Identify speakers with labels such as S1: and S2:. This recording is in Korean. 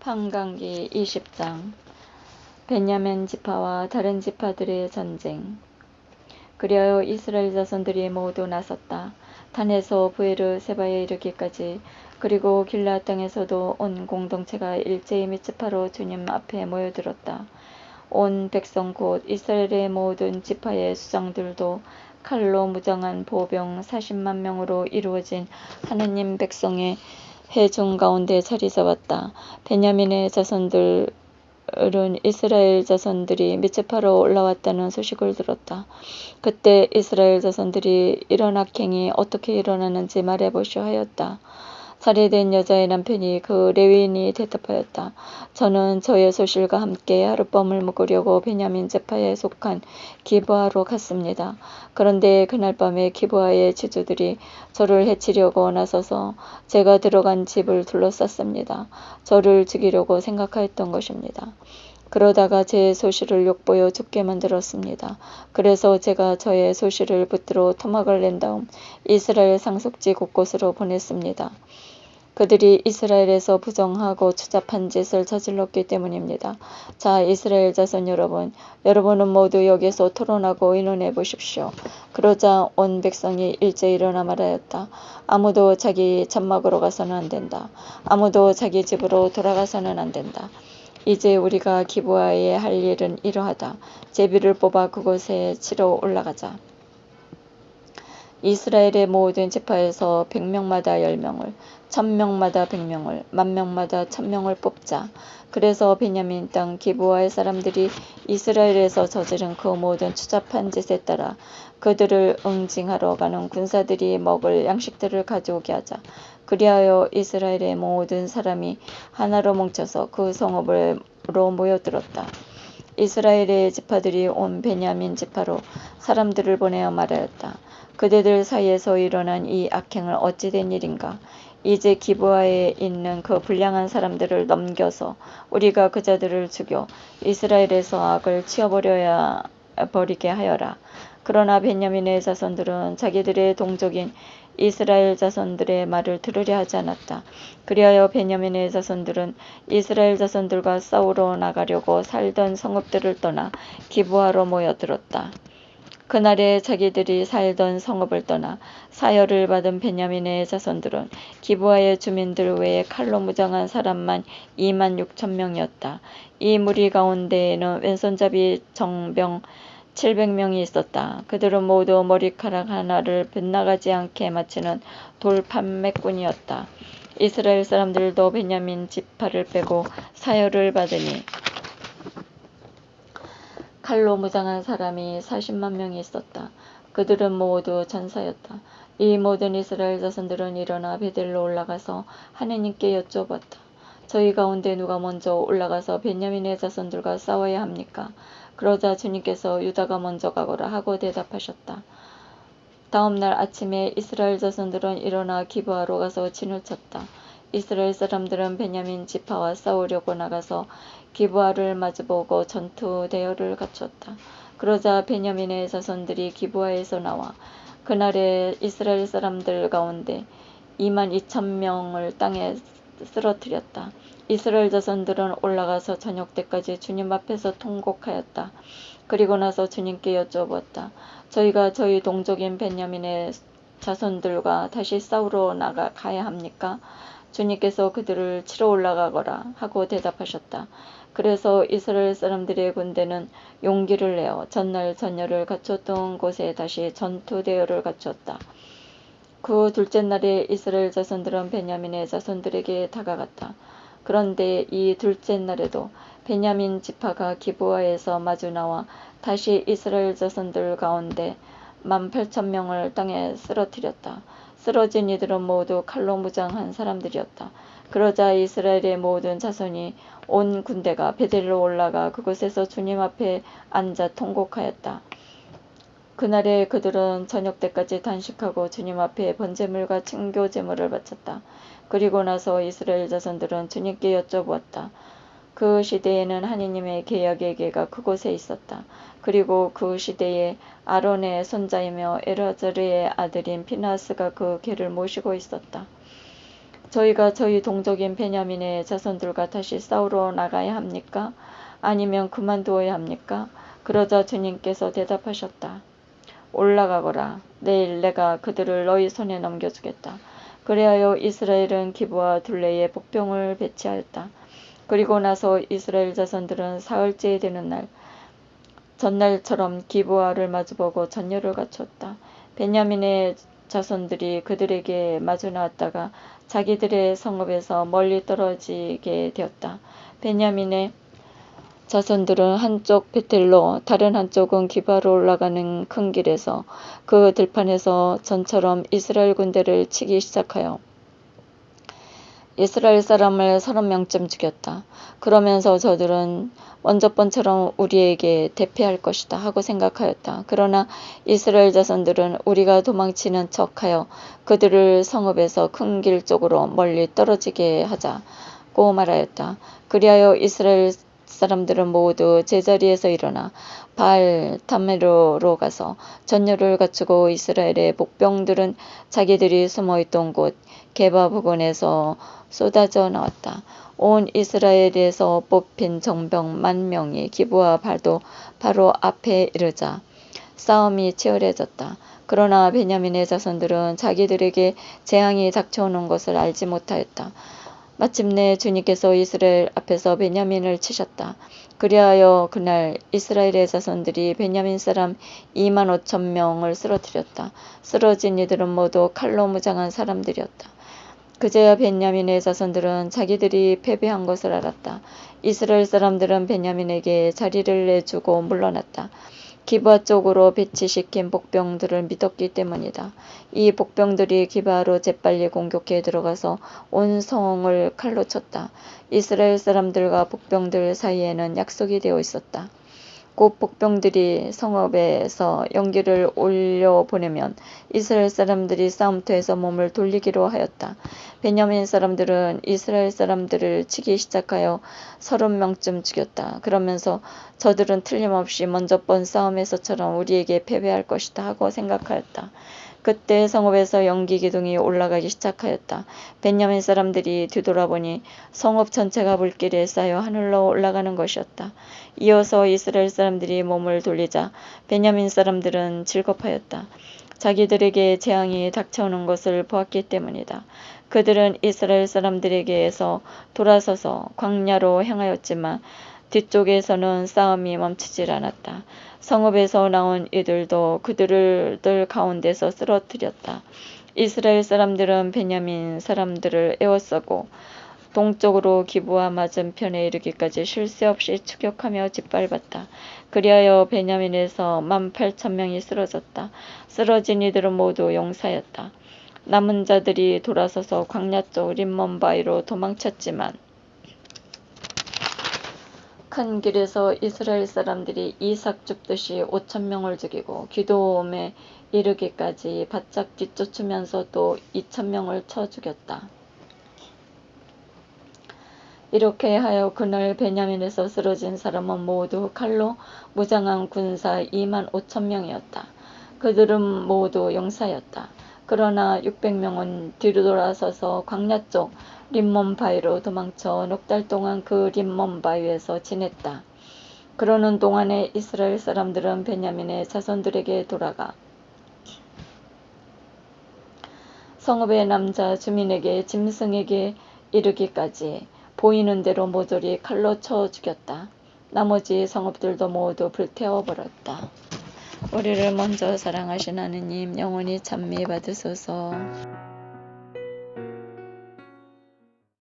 S1: 판관기 20장. 베냐민 지파와 다른 지파들의 전쟁. 그리하여 이스라엘 자손들이 모두 나섰다. 단에서 브에르세바에 이르기까지, 그리고 길라 땅에서도 온 공동체가 일제히 미츠파로 주님 앞에 모여들었다. 온 백성 곧 이스라엘의 모든 지파의 수장들도 칼로 무장한 보병 40만 명으로 이루어진 하느님 백성의 회중 가운데 자리 잡았다. 베냐민의 자손들은 이스라엘 자손들이 미츠파로 올라왔다는 소식을 들었다. 그때 이스라엘 자손들이 이런 악행이 어떻게 일어나는지 말해보시오 하였다. 살해된 여자의 남편이 그 레위인이 대답하였다. 저는 저의 소실과 함께 하룻밤을 묵으려고 베냐민 지파에 속한 기브아로 갔습니다. 그런데 그날 밤에 기브아의 지주들이 저를 해치려고 나서서 제가 들어간 집을 둘러쌌습니다. 저를 죽이려고 생각하였던 것입니다. 그러다가 제 소실을 욕보여 죽게 만들었습니다. 그래서 제가 저의 소실을 붙들어 토막을 낸 다음 이스라엘 상속지 곳곳으로 보냈습니다. 그들이 이스라엘에서 부정하고 추잡한 짓을 저질렀기 때문입니다. 자, 이스라엘 자손 여러분, 여러분은 모두 여기서 토론하고 의논해 보십시오. 그러자 온 백성이 일제히 일어나 말하였다. 아무도 자기 장막으로 가서는 안 된다. 아무도 자기 집으로 돌아가서는 안 된다. 이제 우리가 기브아에 할 일은 이러하다. 제비를 뽑아 그곳에 치러 올라가자. 이스라엘의 모든 지파에서 100명마다 10명을, 1000명마다 100명을, 10,000명마다 1000명을 뽑자. 그래서 베냐민 땅 기브아의 사람들이 이스라엘에서 저지른 그 모든 추잡한 짓에 따라 그들을 응징하러 가는 군사들이 먹을 양식들을 가져오게 하자. 그리하여 이스라엘의 모든 사람이 하나로 뭉쳐서 그 성읍으로 모여들었다. 이스라엘의 지파들이 온 베냐민 지파로 사람들을 보내어 말하였다. 그대들 사이에서 일어난 이 악행은 어찌 된 일인가? 이제 기브아에 있는 그 불량한 사람들을 넘겨서 우리가 그자들을 죽여 이스라엘에서 악을 치워버리게 하여라. 그러나 베냐민의 자손들은 자기들의 동족인 이스라엘 자손들의 말을 들으려 하지 않았다. 그리하여 베냐민의 자손들은 이스라엘 자손들과 싸우러 나가려고 살던 성읍들을 떠나 기브아로 모여들었다. 그날에 자기들이 살던 성읍을 떠나 사열을 받은 베냐민의 자손들은 기브아의 주민들 외에 칼로 무장한 사람만 26,000명이었다. 이 무리 가운데에는 왼손잡이 정병 700명이 있었다. 그들은 모두 머리카락 하나를 빗나가지 않게 맞추는 돌판매꾼이었다. 이스라엘 사람들도 베냐민 지파를 빼고 사열을 받으니 칼로 무장한 사람이 40만 명이 있었다. 그들은 모두 전사였다. 이 모든 이스라엘 자손들은 일어나 베델로 올라가서 하느님께 여쭤봤다. 저희 가운데 누가 먼저 올라가서 베냐민의 자손들과 싸워야 합니까? 그러자 주님께서 유다가 먼저 가거라 하고 대답하셨다. 다음 날 아침에 이스라엘 자손들은 일어나 기브아로 가서 진을 쳤다. 이스라엘 사람들은 베냐민 지파와 싸우려고 나가서 기브아를 마주보고 전투 대열을 갖추었다. 그러자 베냐민의 자손들이 기브아에서 나와 그날에 이스라엘 사람들 가운데 22,000명을 땅에 쓰러뜨렸다. 이스라엘 자손들은 올라가서 저녁 때까지 주님 앞에서 통곡하였다. 그리고 나서 주님께 여쭤보았다. 저희가 저희 동족인 베냐민의 자손들과 다시 싸우러 가야 합니까? 주님께서 그들을 치러 올라가거라 하고 대답하셨다. 그래서 이스라엘 사람들의 군대는 용기를 내어 전날 전열을 갖췄던 곳에 다시 전투 대열을 갖췄다. 그 둘째 날에 이스라엘 자손들은 베냐민의 자손들에게 다가갔다. 그런데 이 둘째 날에도 베냐민 지파가 기브아에서 마주 나와 다시 이스라엘 자손들 가운데 18,000명을 땅에 쓰러뜨렸다. 쓰러진 이들은 모두 칼로 무장한 사람들이었다. 그러자 이스라엘의 모든 자손이 온 군대가 베델로 올라가 그곳에서 주님 앞에 앉아 통곡하였다. 그날에 그들은 저녁 때까지 단식하고 주님 앞에 번제물과 친교 제물을 바쳤다. 그리고 나서 이스라엘 자손들은 주님께 여쭤보았다. 그 시대에는 하느님의 계약의 궤가 그곳에 있었다. 그리고 그 시대에 아론의 손자이며 엘아자르의 아들인 피느하스가 그 궤를 모시고 있었다. 저희가 저희 동족인 베냐민의 자손들과 다시 싸우러 나가야 합니까? 아니면 그만두어야 합니까? 그러자 주님께서 대답하셨다. 올라가거라. 내일 내가 그들을 너희 손에 넘겨주겠다. 그리하여 이스라엘은 기브와 둘레에 복병을 배치하였다. 그리고 나서 이스라엘 자손들은 사흘째 되는 날 전날처럼 기브아를 마주보고 전열을 갖추었다. 베냐민의 자손들이 그들에게 마주 나왔다가 자기들의 성읍에서 멀리 떨어지게 되었다. 베냐민의 자손들은 한쪽 베텔로 다른 한쪽은 기브아로 올라가는 큰 길에서 그 들판에서 전처럼 이스라엘 군대를 치기 시작하여 이스라엘 사람을 30명쯤 죽였다. 그러면서 저들은 먼저 번처럼 우리에게 대패할 것이다 하고 생각하였다. 그러나 이스라엘 자손들은 우리가 도망치는 척하여 그들을 성읍에서 큰 길 쪽으로 멀리 떨어지게 하자고 말하였다. 그리하여 이스라엘 사람들은 모두 제자리에서 일어나 바알 타메로로 가서 전열을 갖추고 이스라엘의 복병들은 자기들이 숨어있던 곳 게바 부근에서 쏟아져 나왔다. 온 이스라엘에서 뽑힌 정병 10,000명이 기브아 바로 앞에 이르자 싸움이 치열해졌다. 그러나 베냐민의 자손들은 자기들에게 재앙이 닥쳐오는 것을 알지 못하였다. 마침내 주님께서 이스라엘 앞에서 베냐민을 치셨다. 그리하여 그날 이스라엘의 자손들이 베냐민 사람 25,000명을 쓰러뜨렸다. 쓰러진 이들은 모두 칼로 무장한 사람들이었다. 그제야 베냐민의 자손들은 자기들이 패배한 것을 알았다. 이스라엘 사람들은 베냐민에게 자리를 내주고 물러났다. 기브아 쪽으로 배치시킨 복병들을 믿었기 때문이다. 이 복병들이 기브아로 재빨리 공격해 들어가서 온 성을 칼로 쳤다. 이스라엘 사람들과 복병들 사이에는 약속이 되어 있었다. 곧 복병들이 성읍에서 연기를 올려보내면 이스라엘 사람들이 싸움터에서 몸을 돌리기로 하였다. 베냐민 사람들은 이스라엘 사람들을 치기 시작하여 30명쯤 죽였다. 그러면서 저들은 틀림없이 먼저 번 싸움에서처럼 우리에게 패배할 것이다 하고 생각하였다. 그때 성읍에서 연기 기둥이 올라가기 시작하였다. 베냐민 사람들이 뒤돌아보니 성읍 전체가 불길에 쌓여 하늘로 올라가는 것이었다. 이어서 이스라엘 사람들이 몸을 돌리자 베냐민 사람들은 즐겁하였다. 자기들에게 재앙이 닥쳐오는 것을 보았기 때문이다. 그들은 이스라엘 사람들에게서 돌아서서 광야로 향하였지만 뒤쪽에서는 싸움이 멈추질 않았다. 성읍에서 나온 이들도 그들을 가운데서 쓰러뜨렸다. 이스라엘 사람들은 베냐민 사람들을 에워싸고 동쪽으로 기브아 맞은편에 이르기까지 쉴 새 없이 추격하며 짓밟았다. 그리하여 베냐민에서 18,000명이 쓰러졌다. 쓰러진 이들은 모두 용사였다. 남은 자들이 돌아서서 광야 쪽 림몬바위로 도망쳤지만 큰 길에서 이스라엘 사람들이 이삭 줍듯이 5,000명을 죽이고 기돔에 이르기까지 바짝 뒤쫓으면서 또 2,000명을 쳐 죽였다. 이렇게 하여 그날 베냐민에서 쓰러진 사람은 모두 칼로 무장한 군사 25,000명이었다. 그들은 모두 용사였다. 그러나 600명은 뒤로 돌아서서 광야 쪽 림몬바위로 도망쳐 넉 달 동안 그 림몬바위에서 지냈다. 그러는 동안에 이스라엘 사람들은 베냐민의 자손들에게 돌아가 성읍의 남자 주민에게 짐승에게 이르기까지 보이는 대로 모조리 칼로 쳐 죽였다. 나머지 성읍들도 모두 불태워버렸다. 우리를 먼저 사랑하신 하느님 영원히 찬미 받으소서.